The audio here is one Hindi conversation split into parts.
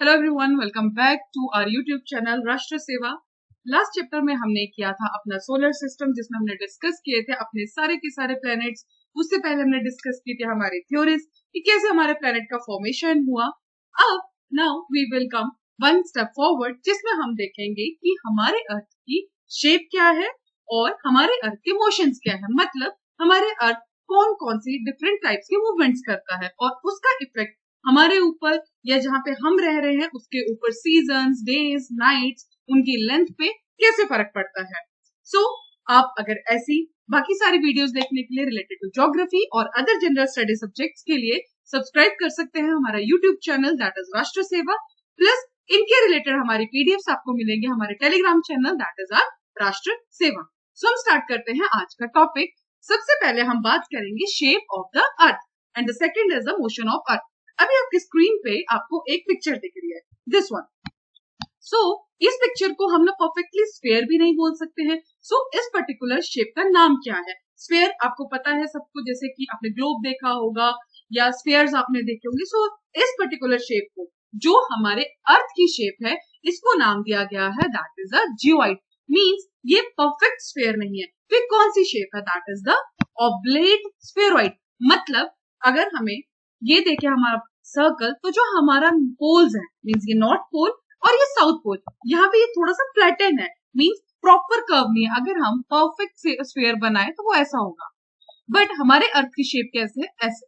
Hello everyone, welcome back to our YouTube channel Rashtra Seva. Last chapter में हमने किया था अपना सोलर सिस्टम, जिसमें हमने डिस्कस किए थे अपने सारे के सारे प्लैनेट्स। उससे पहले हमने डिस्कस की थी हमारी थ्योरीज कि कैसे हमारे प्लैनेट का फॉर्मेशन हुआ। अब now we will come one step forward, जिसमें हम देखेंगे कि हमारे अर्थ की शेप क्या है और हमारे अर्थ के मोशंस क्या है। मतलब हमारे अर्थ कौन कौन सी डिफरेंट टाइप्स के मूवमेंट्स करता है और उसका इफेक्ट हमारे ऊपर या जहां पे हम रह रहे हैं उसके ऊपर सीजन्स, डेज, नाइट्स, उनकी लेंथ पे कैसे फर्क पड़ता है। सो आप अगर ऐसी बाकी सारी वीडियोस देखने के लिए रिलेटेड टू ज्योग्राफी और अदर जनरल स्टडी सब्जेक्ट्स के लिए सब्सक्राइब कर सकते हैं हमारा यूट्यूब चैनल, दैट इज राष्ट्र सेवा। प्लस इनके रिलेटेड हमारी पीडीएफ्स आपको मिलेंगे हमारे Telegram channel, that is our Rashtra Seva. सो हम स्टार्ट करते हैं आज का टॉपिक। सबसे पहले हम बात करेंगे shape of the earth and the second is the motion of earth. अभी आपकी स्क्रीन पे आपको एक पिक्चर दिख रही है, दिस वन। सो इस पिक्चर को हम लोग परफेक्टली स्फेयर भी नहीं बोल सकते हैं। सो इस पर्टिकुलर शेप का नाम क्या है? स्फेयर आपको पता है सबको, जैसे कि आपने ग्लोब देखा होगा या स्फेयर्स आपने देखे होंगे। सो इस पर्टिकुलर शेप को, जो हमारे अर्थ की शेप है, इसको नाम दिया गया है that is a geoid. Means ये परफेक्ट स्फेयर नहीं है। फिर कौन सी शेप है? That is the oblate spheroid. मतलब अगर हमें ये देखे हमारा सर्कल, तो जो हमारा पोल्स है, मींस ये नॉर्थ पोल और ये साउथ पोल, यहाँ पे ये थोड़ा सा फ्लैटन है, मींस प्रॉपर कर्व नहीं है। अगर हम परफेक्ट स्फीयर बनाए तो वो ऐसा होगा। बट हमारे अर्थ की शेप कैसे है? ऐसे।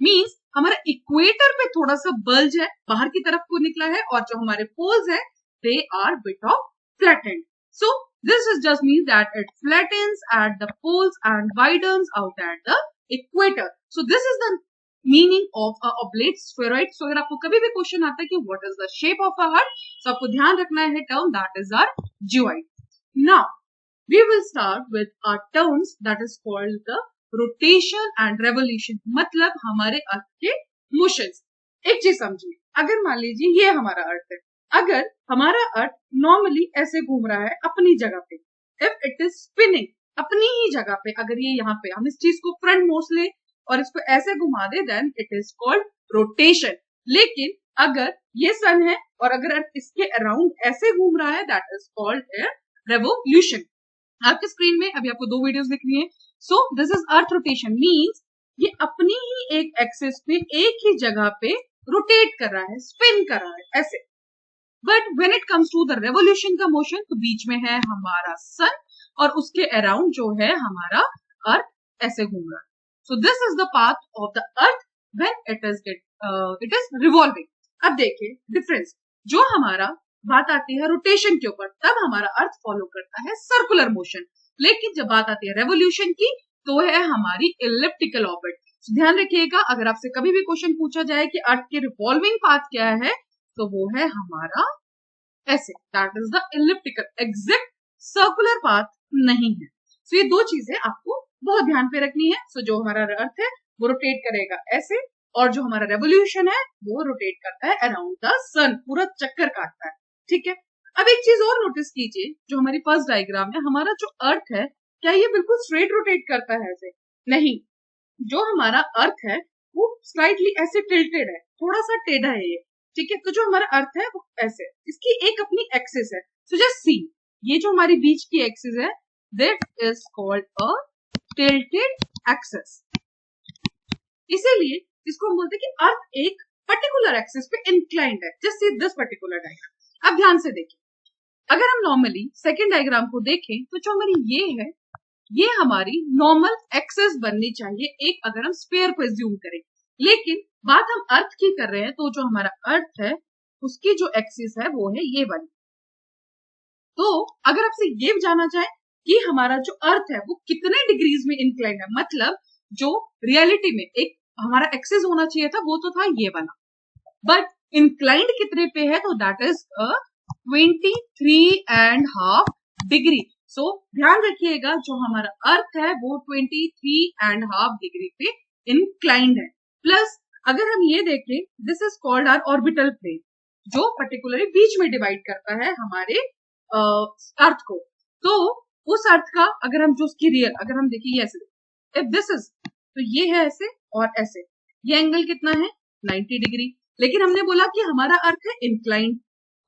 मींस हमारा इक्वेटर पे थोड़ा सा बल्ज है, बाहर की तरफ को निकला है, और जो हमारे पोल्स है they are bit of flattened. So this is just mean that it flattens at the poles and widens out at the equator. So this is the meaning of a oblate spheroid. So अगर आपको कभी भी क्वेश्चन आता है कि what is the shape of a heart, तो आपको ध्यान रखना है term that is are geoid. Now we will start with our terms that is called the rotation and revolution. मतलब हमारे अर्थ के मोशंस। एक चीज समझिए, अगर मान लीजिए ये हमारा अर्थ है, अगर हमारा अर्थ नॉर्मली ऐसे घूम रहा है अपनी जगह पे, इफ इट इज स्पिनिंग अपनी ही जगह पे, अगर ये यहाँ पे हम इस चीज को फ्रंट मोस्ट ले और इसको ऐसे घुमा दे, then it is called rotation. लेकिन अगर ये सन है और अगर इसके अराउंड ऐसे घूम रहा है, दैट इज कॉल्ड रेवोल्यूशन। आपके स्क्रीन में अभी आपको दो वीडियोस दिख रही हैं। सो this is earth rotation, means ये अपनी ही एक एक्सिस पे एक ही जगह पे रोटेट कर रहा है, स्पिन कर रहा है ऐसे। But when it comes to the revolution का मोशन, तो बीच में है हमारा सन और उसके अराउंड जो है हमारा अर्थ ऐसे घूम रहा है। So this is the path of the earth when it is revolving. अब देखिए डिफरेंस, जो हमारा बात आती है रोटेशन के ऊपर, तब हमारा अर्थ फॉलो करता है सर्कुलर मोशन। लेकिन जब बात आती है रेवोल्यूशन की, तो है हमारी इलिप्टिकल ऑर्बिट। so, ध्यान रखिएगा, अगर आपसे कभी भी क्वेश्चन पूछा जाए कि अर्थ के रिवॉल्विंग पाथ क्या है, तो वो है हमारा ऐसे, that is the elliptical. Exact circular path नहीं है। so, ये दो चीजें आपको बहुत ध्यान पे रखनी है। सो जो हमारा अर्थ है वो रोटेट करेगा ऐसे, और जो हमारा रेवोल्यूशन है वो रोटेट करता है अराउंड द सन, पूरा चक्कर काटता है। ठीक है। अब एक चीज और नोटिस कीजिए, जो हमारी फर्स्ट डायग्राम है, हमारा जो अर्थ है, क्या ये बिल्कुल स्ट्रेट रोटेट करता है ऐसे? नहीं। जो हमारा अर्थ है वो स्लाइटली ऐसे टिल्टेड है, थोड़ा सा टेढ़ा है ये। ठीक है। तो जो हमारा अर्थ है वो ऐसे, इसकी एक अपनी एक्सिस है। सो जस्ट सी, ये जो हमारी बीच की एक्सिस है, that is called a tilted axis. इसीलिए इसको हम बोलते हैं कि अर्थ एक पर्टिकुलर एक्सिस पे इंक्लाइंड है। Just see this particular diagram. अब ध्यान से देखिए, अगर हम नॉर्मली सेकेंड डायग्राम को देखें, तो जो हमारी ये है, ये हमारी नॉर्मल एक्सिस बननी चाहिए एक, अगर हम स्फीयर को एज्यूम करें। लेकिन बात हम अर्थ की कर रहे हैं, तो जो हमारा अर्थ है उसकी जो एक्सिस है वो है ये वाली। तो अगर आपसे ये जाना जाए कि हमारा जो अर्थ है वो कितने डिग्रीज में इंक्लाइंड है, मतलब जो रियलिटी में एक हमारा एक्सिस होना चाहिए था वो तो था ये वाला, बट इंक्लाइंड कितने पे है, तो दैट इज 23.5 डिग्री। सो ध्यान रखिएगा, जो हमारा अर्थ है वो 23.5 डिग्री पे इंक्लाइंड है। प्लस अगर हम ये देखें, this is called our orbital plane, जो पर्टिकुलरली बीच में डिवाइड करता है हमारे अर्थ को। तो उस अर्थ का अगर हम जो उसकी रियल अगर हम देखिए ऐसे, इफ दिस इज, तो ये है ऐसे और ऐसे, ये एंगल कितना है 90 डिग्री। लेकिन हमने बोला कि हमारा अर्थ है इंक्लाइन,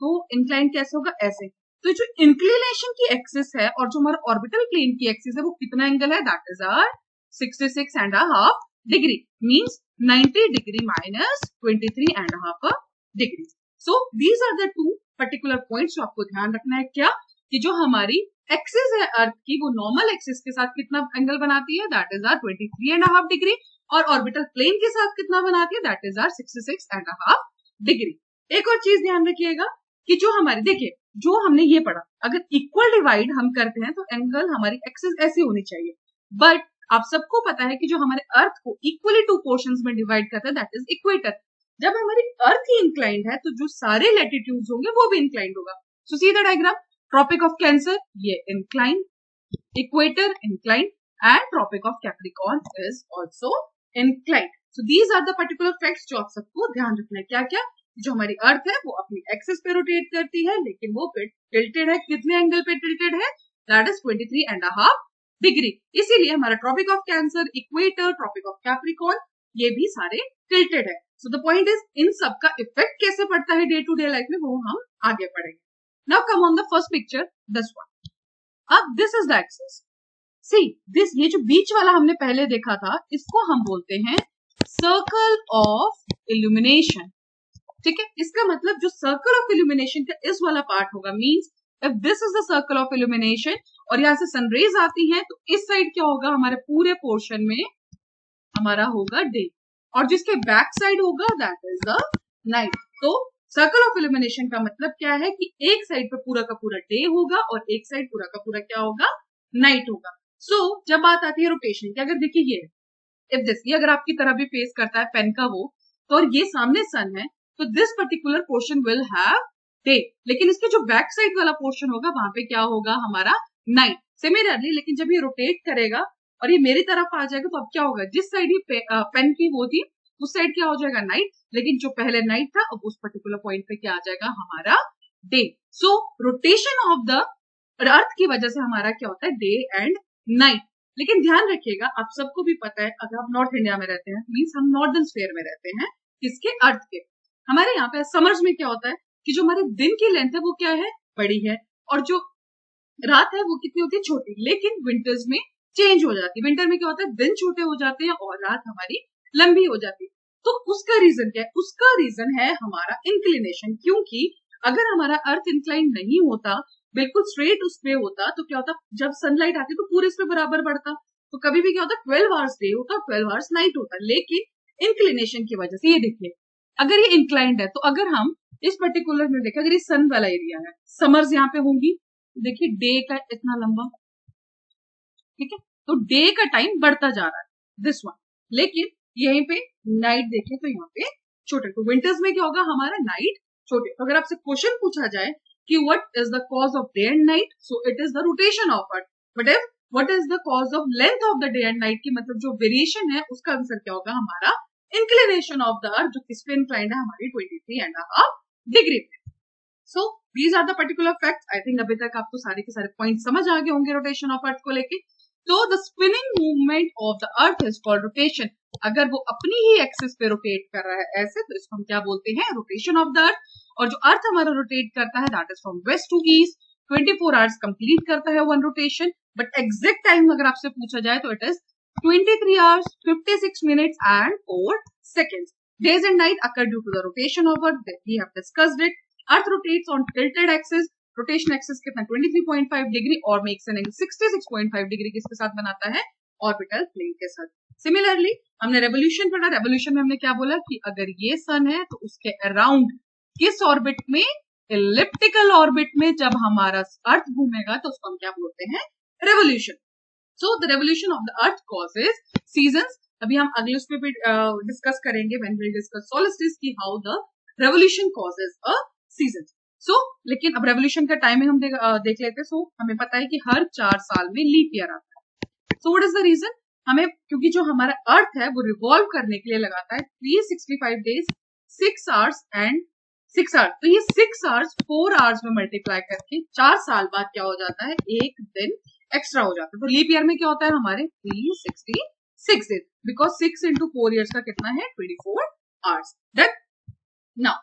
तो इंक्लाइन कैसे होगा, ऐसे। तो जो इंक्लिनेशन की एक्सिस है और जो हमारा ऑर्बिटल प्लेन की एक्सिस है वो कितना एंगल है, that is our 66.5 degree, means 90 degree minus 23.5 degree. So these are the two particular points जो आपको ध्यान रखना है, क्या कि जो हमारी एक्सिस है अर्थ की वो नॉर्मल एक्सिस के साथ कितना एंगल बनाती है, दैट इज आर 23.5 डिग्री, और ऑर्बिटल प्लेन के साथ कितना बनाती है, दैट इज आर 66.5 डिग्री। एक और चीज ध्यान रखिएगा कि जो हमारी, देखिए जो हमने ये पढ़ा, अगर इक्वल डिवाइड हम करते हैं तो एंगल हमारी एक्सिस ऐसी होनी चाहिए, बट आप सबको पता है कि जो हमारे अर्थ को इक्वली टू पोर्शंस में डिवाइड करता है दैट इज इक्वेटर। जब हमारी अर्थ ही इंक्लाइंड है तो जो सारे लैटिट्यूड्स होंगे वो भी इंक्लाइंड होगा। So see the diagram, tropic of Cancer ये inclined, equator inclined, and tropic of Capricorn is also inclined. So these are the particular facts जो आप सबको ध्यान रखना है। क्या क्या, जो हमारी अर्थ है वो अपनी एक्सिस पे रोटेट करती है, लेकिन वो टिल्टेड है, कितने एंगल पे टिल्टेड है, दैट इज 23.5 डिग्री। इसीलिए हमारा Tropic of Cancer, equator, Tropic of Capricorn ये भी सारे टिल्टेड है। सो द पॉइंट इज इन सब का इफेक्ट कैसे पड़ता है डे टू डे लाइफ में वो हम आगे पढ़ेंगे। Now come on the first picture, this one. अब this is the axis, see this, ये जो बीच वाला हमने पहले देखा था इसको हम बोलते हैं सर्कल ऑफ इल्यूमिनेशन, ठीक है। इसका मतलब जो सर्कल ऑफ इल्यूमिनेशन का इस वाला पार्ट होगा, means if this is the circle of illumination और यहाँ से सनरेज आती है तो इस साइड क्या होगा, हमारे पूरे पोर्शन में हमारा होगा डे, और जिसके बैक साइड होगा दैट इज द नाइट। तो सर्कल ऑफ इल्यूमिनेशन का मतलब क्या है कि एक साइड पे पूरा का पूरा डे होगा और एक साइड पूरा का पूरा क्या होगा, नाइट होगा। सो जब बात आती है रोटेशन की, अगर देखिए ये इफ दिस, ये अगर आपकी तरह भी फेस करता है पेन का वो, तो और ये सामने सन है, तो this particular portion will have day, लेकिन इसके जो बैक साइड वाला पोर्शन होगा वहां पे क्या होगा, हमारा नाइट। सिमिलरली लेकिन जब ये रोटेट करेगा और ये मेरी तरफ आ जाएगा तो अब क्या होगा, जिस साइड ये पेन की वो थी उस साइड क्या हो जाएगा, नाइट, लेकिन जो पहले नाइट था अब उस पर्टिकुलर पॉइंट पे क्या आ जाएगा, हमारा day. So rotation of the earth की वजह से हमारा क्या होता है, डे एंड नाइट। लेकिन ध्यान रखिएगा, आप सबको भी पता है अगर आप नॉर्थ इंडिया में रहते हैं, मीन्स हम नॉर्दर्न स्फीयर में रहते हैं, किसके, अर्थ के। हमारे यहाँ पे समर्स में क्या होता है कि जो हमारे दिन की लेंथ है वो क्या है, बड़ी है, और जो रात है वो कितनी होती है, छोटी। लेकिन विंटर्स में चेंज हो जाती है, विंटर में क्या होता है, दिन छोटे हो जाते हैं और रात हमारी लंबी हो जाती है। तो उसका रीजन क्या है, उसका रीजन है हमारा इंक्लिनेशन, क्योंकि अगर हमारा अर्थ इंक्लाइन नहीं होता, बिल्कुल स्ट्रेट उस पे होता, तो क्या होता, जब सनलाइट आती तो पूरे इस पे बराबर बढ़ता, तो कभी भी क्या होता, 12 आवर्स डे होता, 12 आवर्स नाइट होता। लेकिन इंक्लिनेशन की वजह से, ये देखिए अगर ये इंक्लाइंड है तो अगर हम इस पर्टिकुलर में देखें, अगर ये सन वाला एरिया है, समर्स यहाँ पे होंगी, देखिए डे का इतना लंबा, ठीक है, तो डे का टाइम बढ़ता जा रहा है दिस वन, लेकिन यहीं पे नाइट देखें तो यहाँ पे छोटे। तो विंटर्स में क्या होगा, हमारा नाइट छोटे। तो अगर आपसे क्वेश्चन पूछा जाए कि what is the cause of day and night, so it is the rotation of earth. But if what is the cause of length of the day and night की मतलब जो वेरिएशन है उसका आंसर क्या होगा, हमारा इंक्लिनेशन ऑफ द अर्थ, जो किस पे इंक्लाइंड है, हमारी 23.5 डिग्री पे। So these are the particular facts. I think अभी तक आपको सारे के सारे पॉइंट समझ आ गए होंगे रोटेशन ऑफ अर्थ को लेके। तो the spinning movement of the earth is called rotation. अगर वो अपनी ही एक्सिस पे रोटेट कर रहा है ऐसे, तो इसको हम क्या बोलते हैं, रोटेशन ऑफ द अर्थ। और जो अर्थ हमारा रोटेट करता है that is from west to east, 24 hours complete करता है one rotation. But exact time अगर आपसे पूछा जाए तो it is 23 hours, 56 minutes and 4 seconds. Days and night occur due to the rotation of Earth. We have discussed it. Earth rotates on tilted axis. Rotation axis कितना 23.5 डिग्री और makes an angle 66.5 डिग्री किसके साथ बनाता है, ऑर्बिटल प्लेन के साथ। सिमिलरली हमने रेवोल्यूशन पढ़ा, रेवोल्यूशन में हमने क्या बोला कि अगर ये सन है तो उसके अराउंड किस ऑर्बिट में, इलिप्टिकल ऑर्बिट में जब हमारा अर्थ घूमेगा तो उसको हम क्या बोलते हैं, revolution. So the revolution of the earth causes seasons. अभी हम अगले उसमें भी डिस्कस करेंगे when we discuss solstice की how the revolution causes a season. So लेकिन अब revolution का टाइमिंग हम देख लेते हैं। So हमें पता है कि हर 4 साल में लीप ईयर आता है। So what is the reason? हमें क्योंकि जो हमारा अर्थ है वो रिवॉल्व करने के लिए लगाता है 365 डेज 6 आवर्स एंड 6 आवर्स। तो ये 6 आवर्स 4 आवर्स में मल्टीप्लाई करके 4 साल बाद क्या हो जाता है, एक दिन एक्स्ट्रा हो जाता है। तो लीप ईयर में क्या होता है, हमारे 366 डेज, बिकॉज 6 into 4 years का कितना है, 24 hours. That now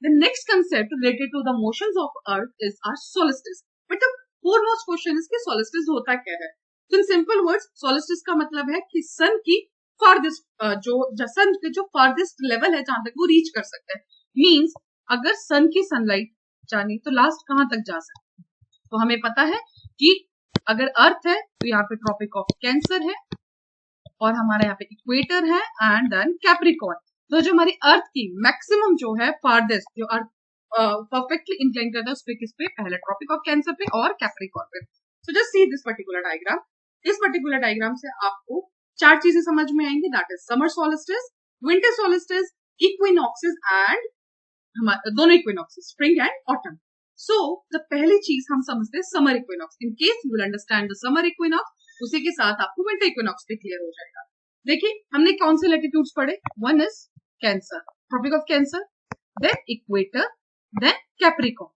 the next concept related to the motions of Earth is our solstice. But the foremost question is कि सोलिस्टिस होता क्या है. तो इन सिंपल वर्ड्स सोलिस्टिस का मतलब है कि सन की फारदेस्ट जो सन के जो फारदेस्ट लेवल है जहां तक वो रीच कर सकता है. मींस अगर सन की सनलाइट जानी तो लास्ट कहां तक जा सकती है. तो हमें पता है कि अगर अर्थ है तो यहाँ पे ट्रॉपिक ऑफ कैंसर है और हमारा यहाँ पे इक्वेटर है एंड देन कैप्रिकॉर्न. तो जो हमारी अर्थ की मैक्सिमम जो है फारदेस्ट जो अर्थ परफेक्टली इंक्लाइन करता है उस पे किस पे, पहले ट्रॉपिक ऑफ कैंसर पे और कैप्रिकॉर्न पे. So just see this particular diagram. इस पर्टिकुलर डायग्राम से आपको चार चीजें समझ में आएंगी. That is summer solstice, winter solstice, equinoxes and दोनों equinoxes spring and autumn. So the पहली चीज हम समझते हैं summer equinox. In case you will understand the summer equinox, उसी के साथ आपको विंटर इक्विनॉक्स भी क्लियर हो जाएगा. देखिए हमने कौन से लैटिट्यूड्स पढ़े. One is Cancer, Tropic of Cancer, then equator, then Capricorn.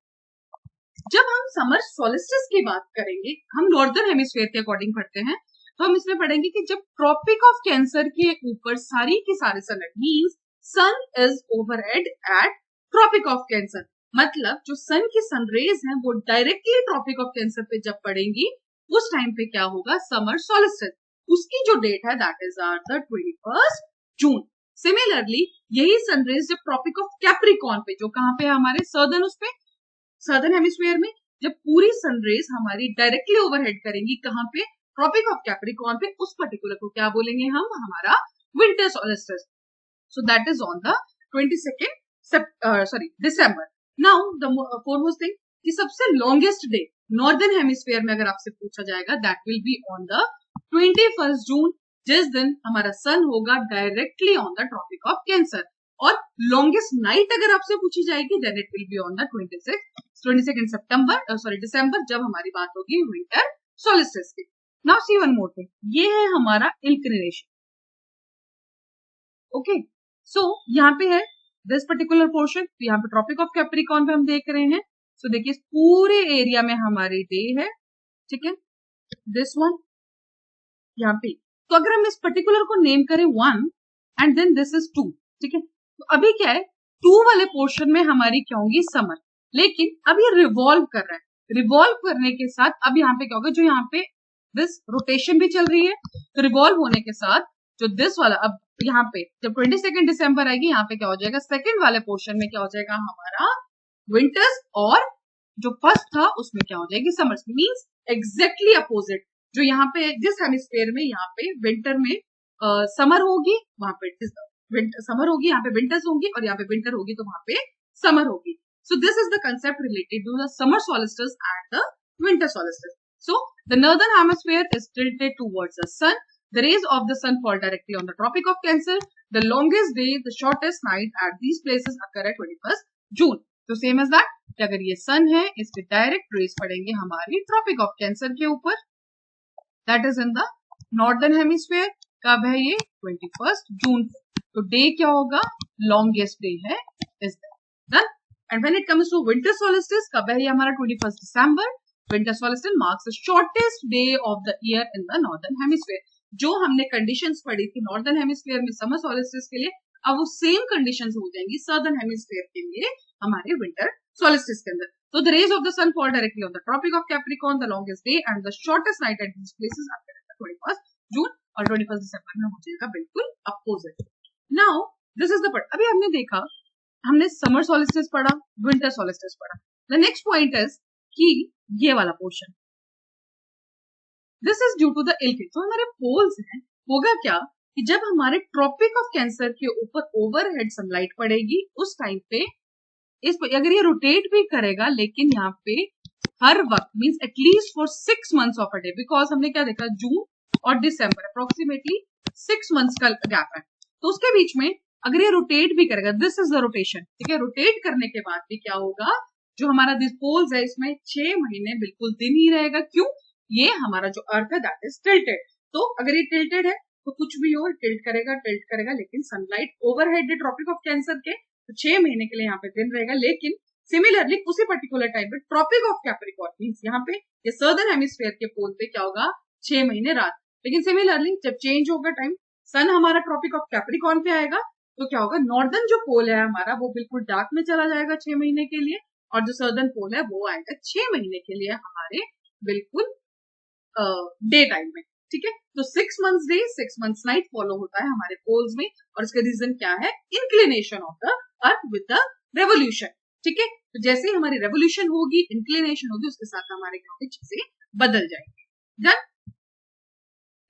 जब हम समर सोलिस्टिस की बात करेंगे, हम नॉर्दर्न हेमिस्फीयर के अकॉर्डिंग पढ़ते हैं, तो हम इसमें पढ़ेंगे कि जब ट्रॉपिक ऑफ कैंसर के ऊपर सारी की सारी sun means sun is overhead at tropic of Cancer. मतलब जो सन की सनरेज हैं वो डायरेक्टली ट्रॉपिक ऑफ कैंसर पे जब पड़ेंगी उस टाइम पे क्या होगा, समर सोलिस्टिस. उसकी जो डेट है that is our the 21 June. Similarly यही सनरेज जब ट्रॉपिक ऑफ कैप्रिकॉर्न पे, जो कहां पे है हमारे सर्दर्न, उस पे सर्दर्न हेमिस्फीयर में, जब पूरी सनरेज हमारी डायरेक्टली ओवरहेड करेंगी कहां पे, ट्रॉपिक ऑफ कैप्रिकॉर्न पे, उस पर्टिकुलर को क्या बोलेंगे हम, हमारा winter solstice. So that is on the 22nd December. Now the foremost thing कि सबसे लॉन्गेस्ट डे नॉर्दर्न हेमिस्फीयर में अगर आपसे पूछा जाएगा that will be on the 21 June, जिस दिन हमारा सन होगा directly on the tropic of Cancer. और लॉन्गेस्ट नाइट अगर आपसे पूछी जाएगी then it will be on the 22nd December, जब हमारी बात होगी विंटर सोलिस्टिस की. Now see one more thing, ये है हमारा इंक्लिनेशन. ओके, सो यहाँ पे है दिस पर्टिकुलर पोर्शन. तो यहाँ पे ट्रॉपिक ऑफ कैप्रिकॉर्न पे हम देख रहे हैं. सो देखिए इस पूरे एरिया में हमारी डे है, ठीक है, दिस वन यहाँ पे. तो अगर हम इस पर्टिकुलर को नेम करें 1 एंड देन दिस इज 2, ठीक है. तो अभी क्या है, 2 वाले पोर्शन में हमारी क्या होगी, समर. लेकिन अब ये रिवॉल्व कर रहा है. रिवॉल्व करने के साथ अब यहाँ पे क्या होगा, जो यहाँ पे दिस रोटेशन भी चल रही है, तो रिवॉल्व होने के साथ जो दिस वाला, अब यहाँ पे जब 22 दिसंबर आएगी यहाँ पे क्या हो जाएगा, सेकंड वाले पोर्शन में क्या हो जाएगा हमारा विंटर्स, और जो फर्स्ट था उसमें क्या हो जाएगी समर्स. Means exactly opposite. जो यहाँ पे जिस हेमिस्फीयर में यहाँ पे विंटर में समर होगी, वहां पे समर होगी, यहाँ पे विंटर्स होगी, और यहाँ पे विंटर होगी तो वहां पे समर होगी. So this is the concept related to the summer solstice and the winter solstice. So the northern hemisphere is tilted towards the sun. The rays of the sun fall directly on the Tropic of Cancer. The longest day, the shortest night at these places occur at 21 June. तो सेम एज दैट, अगर ये सन है इस पे डायरेक्ट रेज पड़ेंगे हमारी ट्रॉपिक ऑफ कैंसर के ऊपर. That is in the northern hemisphere. कब है ये, 21 जून. तो डे क्या होगा, लॉन्गेस्ट डे है is that. And when it comes to winter solstice, कब है ये हमारा 21 दिसंबर. Winter solstice marks the shortest day of the year in the northern hemisphere. जो हमने कंडीशंस पढ़ी थी नॉर्दर्न हेमिस्फीयर में समर सोलिस्टिस के लिए, अब वो सेम कंडीशंस हो जाएंगी सर्दर्न हेमिस्फीयर के लिए हमारे विंटर सोलिस्टिस के अंदर. तो the rays of the sun fall directly on the tropic of Capricorn. The longest day and the shortest night at these places are 21 June, और 21 दिसंबर में हो जाएगा बिल्कुल opposite. Now this is the part. अभी हमने देखा, हमने समर सोलिस्टिस पढ़ा, विंटर सोलिस्टिस पढ़ा. द नेक्स्ट पॉइंट इज कि ये वाला पोर्शन, this is due to the incline. तो हमारे पोल्स हैं, होगा क्या कि जब हमारे ट्रॉपिक ऑफ कैंसर के ऊपर ओवरहेड सनलाइट पड़ेगी उस टाइम पे इस अगर ये रोटेट भी करेगा, लेकिन यहाँ पे हर वक्त means at least for 6 months of a day, because हमने क्या देखा, जून और दिसंबर अप्रोक्सीमेटली 6 months का गैप है. तो उसके बीच में अगर ये रोटेट भी करेगा, दिस इज द रोटेशन, ठीक है. रोटेट करने के बाद भी क्या होगा, जो हमारा दिस पोल्स है इसमें 6 महीने बिल्कुल दिन ही रहेगा. क्यों, ये हमारा जो अर्थ है दैट इज टिल्टेड. तो अगर ये टिल्टेड है तो कुछ भी हो टिल्ट करेगा, लेकिन sunlight overhead Tropic of Cancer के तो 6 महीने के लिए यहाँ पे दिन रहेगा. लेकिन सिमिलरली उसी पर्टिकुलर टाइम पे ट्रॉपिक ऑफ कैप्रिकॉर्न मींस यहाँ पे ये सर्दर्न हेमिस्फीयर के पोल पे क्या होगा, 6 महीने रात. लेकिन सिमिलरली जब चेंज होगा टाइम, सन हमारा ट्रॉपिक ऑफ कैप्रिकॉर्न पे आएगा तो क्या होगा, नॉर्दर्न जो पोल है हमारा वो बिल्कुल डार्क में चला जाएगा 6 महीने के लिए, और जो सर्दर्न पोल है वो आएगा 6 महीने के लिए हमारे बिल्कुल डे टाइम में। ठीक है, तो 6 months day 6 months night follow होता है हमारे पोल्स में, और इसका रीजन क्या है, inclination of the earth with the revolution. ठीक है, तो जैसे ही हमारी रेवोल्यूशन होगी, इंक्लिनेशन होगी, उसके साथ हमारे क्या होगी, चीजें बदल जाएंगी। डन।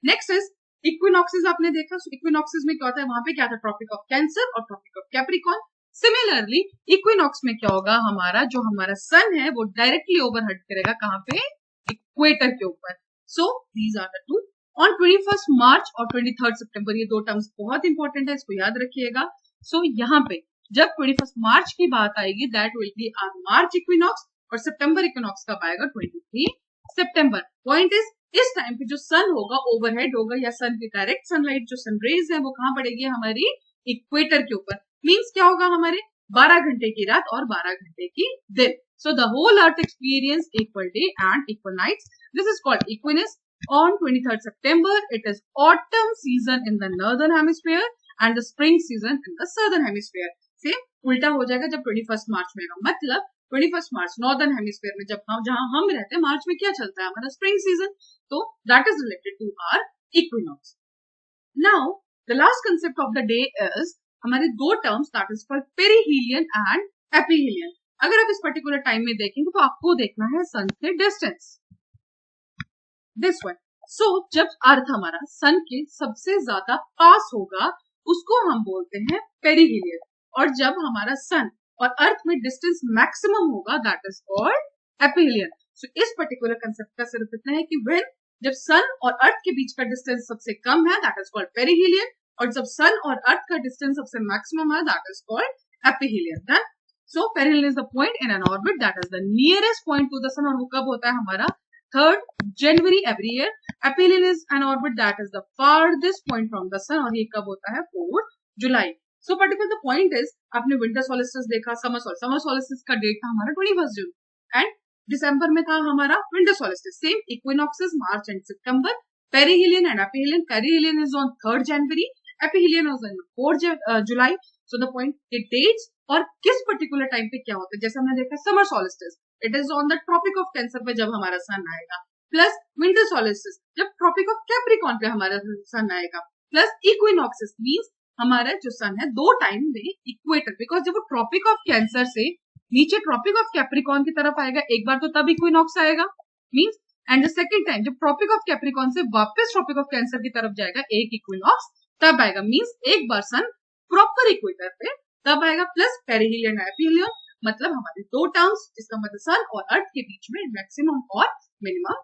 Next is equinoxes. आपने देखा इक्विनॉक्सेस में क्या होता है, वहां पे क्या था, ट्रॉपिक ऑफ कैंसर और Tropic of Capricorn. Similarly equinox में क्या होगा, हमारा जो हमारा सन है वो डायरेक्टली ओवरहेड करेगा कहां पे, इक्वेटर के ऊपर। So these are the two. On 21 March और 23 सितंबर, ये दो टर्म्स बहुत इंपॉर्टेंट है, इसको याद रखिएगा। सो यहाँ पे जब 21 मार्च की बात आएगी, that will be our March equinox, और सितंबर इक्विनॉक्स कब आएगा, 23 सितंबर। पॉइंट इज, इस टाइम पे जो सन होगा ओवरहेड होगा, या सन की डायरेक्ट सनलाइट जो सनरेज है वो कहां पड़ेगी, हमारी इक्वेटर के ऊपर। मींस क्या होगा, हमारे 12 घंटे की रात और 12 घंटे की दिन। So the whole earth experience equal day and equal nights. This is called equinus. On 23rd September, it is autumn season in the northern hemisphere and the spring season in the southern hemisphere. Same उल्टा हो जाएगा जब 21 मार्च में होगा, मतलब 21 मार्च नॉर्दर्न हेमिस्फीयर में, जब हम जहां हम रहते हैं मार्च में क्या चलता है, हमारा स्प्रिंग सीजन, तो that is related to our equinox. Now the last concept of the day is हमारे दो terms, that is called perihelion and aphelion. अगर आप इस पर्टिकुलर टाइम में देखेंगे तो आपको देखना है सन से डिस्टेंस, दिस वन। सो जब अर्थ हमारा सन के सबसे ज्यादा पास होगा उसको हम बोलते हैं पेरिहीलियन, और जब हमारा सन और अर्थ में डिस्टेंस मैक्सिमम होगा दैट इज कॉल्ड एपीहीलियन। सो इस पर्टिकुलर कंसेप्ट का सिर्फ इतना है कि व्हेन जब सन और अर्थ के बीच का डिस्टेंस सबसे कम है दैट इज कॉल्ड पेरिहीलियन, और जब सन और अर्थ का डिस्टेंस सबसे मैक्सिमम है that is called aphelion. So perihelion is the point in an orbit that is the nearest point to the sun, और वो कब होता है हमारा 3rd January every year. Aphelion is an orbit that is the farthest point from the sun, और ये कब होता है 4th July. So particular the point is, आपने winter solstice देखा, summer solstice का डेट था हमारा 21 जून, एंड दिसंबर में था हमारा winter solstice. Same equinoxes March and September. Perihelion and aphelion. Perihelion is on 3rd January. Aphelion is on 4th July. So the point, the dates और किस पर्टिकुलर टाइम पे क्या होता है, जैसे हमने देखा summer solstice, it is on the tropic of Cancer पे जब हमारा सन आएगा, प्लस विंटर सॉलिस्टिस जब ट्रॉपिक ऑफ कैप्रिकॉर्न पे हमारा सन आएगा, प्लस इक्विनॉक्सिस मींस हमारा जो सन है दो टाइम में इक्वेटर, बिकॉज जब वो ट्रॉपिक ऑफ कैंसर से नीचे ट्रॉपिक ऑफ कैप्रिकॉर्न की तरफ आएगा एक बार, तो तब इक्विनॉक्स आएगा means, and the second time जब ट्रॉपिक ऑफ कैप्रिकॉर्न से वापस ट्रॉपिक ऑफ कैंसर की तरफ जाएगा एक इक्विनॉक्स तब आएगा, मींस एक बार सन प्रॉपर इक्वेटर पे तब आएगा, प्लस पेरिहीलियन एपीहीलियन, मतलब हमारे दो टर्म्स जिसका मतलब सन और अर्थ के बीच में मैक्सिमम और minimum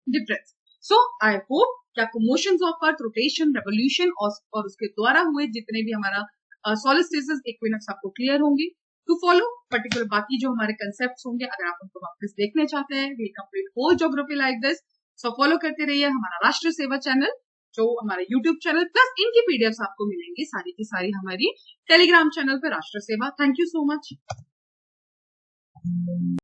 difference. So I hope कि आपको motions of earth, rotation, revolution और उसके द्वारा हुए जितने भी हमारा सॉलिस्टिसेस, इक्विनॉक्स आपको क्लियर होंगे। टू फॉलो पर्टिकुलर बाकी जो हमारे कंसेप्ट होंगे, अगर आप उनको वापस देखने चाहते हैं, we complete whole geography like this, so follow करते रहिए हमारा राष्ट्र सेवा चैनल, जो हमारा YouTube चैनल, प्लस इनकी पीडीएफ्स आपको मिलेंगी सारी की सारी हमारी टेलीग्राम चैनल पे राष्ट्र सेवा। Thank you so much.